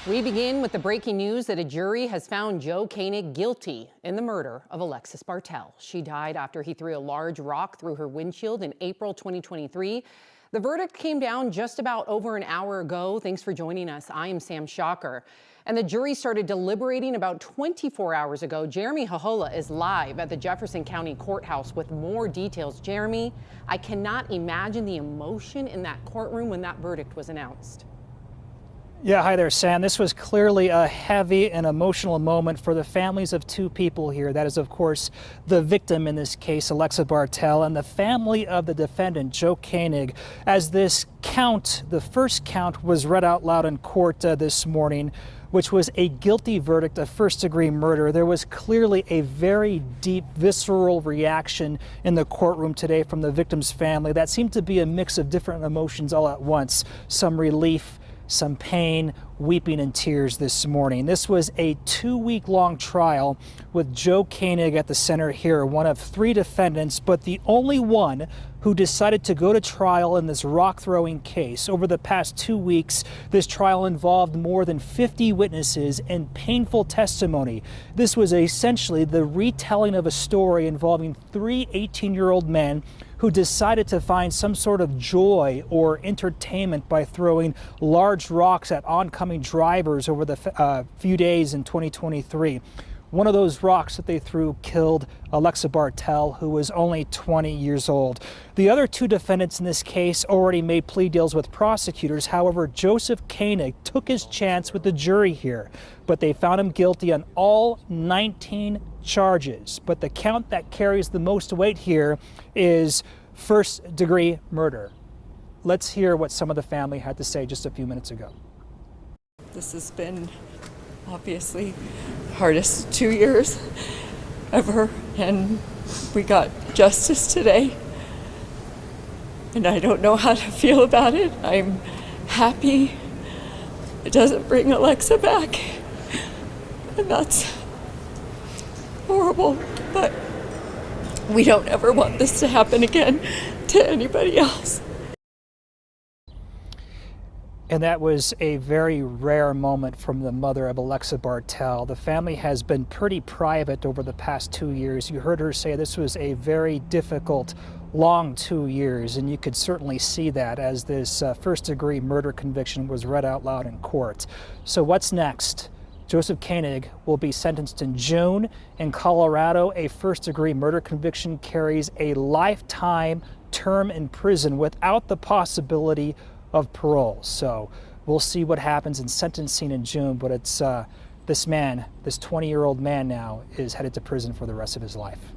We begin with the breaking news that a jury has found Joe Koenig guilty in the murder of Alexa Bartell. She died after he threw a large rock through her windshield in April 2023. The verdict came down just about over an hour ago. Thanks for joining us. I am Sam Shocker. And the jury started deliberating about 24 hours ago. Jeremy Hahola is live at the Jefferson County Courthouse with more details. Jeremy, I cannot imagine the emotion in that courtroom when that verdict was announced. Yeah, hi there, Sam. This was clearly a heavy and emotional moment for the families of two people here. That is, of course, the victim in this case, Alexa Bartell, and the family of the defendant, Joe Koenig. As this count, the first count, was read out loud in court this morning, which was a guilty verdict of first-degree murder. There was clearly a very deep, visceral reaction in the courtroom today from the victim's family. That seemed to be a mix of different emotions all at once. Some relief, some pain, weeping and tears this morning. This was a 2-week-long trial with Joe Koenig at the center here, one of 3 defendants, but the only one who decided to go to trial in this rock-throwing case. Over the past 2 weeks, this trial involved more than 50 witnesses and painful testimony. This was essentially the retelling of a story involving 3 18-year-old men who decided to find some sort of joy or entertainment by throwing large rocks at oncoming drivers over the few days in 2023. One of those rocks that they threw killed Alexa Bartell, who was only 20 years old. The other 2 defendants in this case already made plea deals with prosecutors. However, Joseph Koenig took his chance with the jury here, but they found him guilty on all 19 charges. But the count that carries the most weight here is first-degree murder. Let's hear what some of the family had to say just a few minutes ago. This has been obviously hardest 2 years ever, and we got justice today, and I don't know how to feel about it. I'm happy it doesn't bring Alexa back, and that's horrible, but we don't ever want this to happen again to anybody else. And that was a very rare moment from the mother of Alexa Bartell. The family has been pretty private over the past 2 years. You heard her say this was a very difficult, long 2 years, and you could certainly see that as this first-degree murder conviction was read out loud in court. So what's next? Joseph Koenig will be sentenced in June. In Colorado, a first-degree murder conviction carries a lifetime term in prison without the possibility of parole. So we'll see what happens in sentencing in June, but it's this 20-year-old man now is headed to prison for the rest of his life.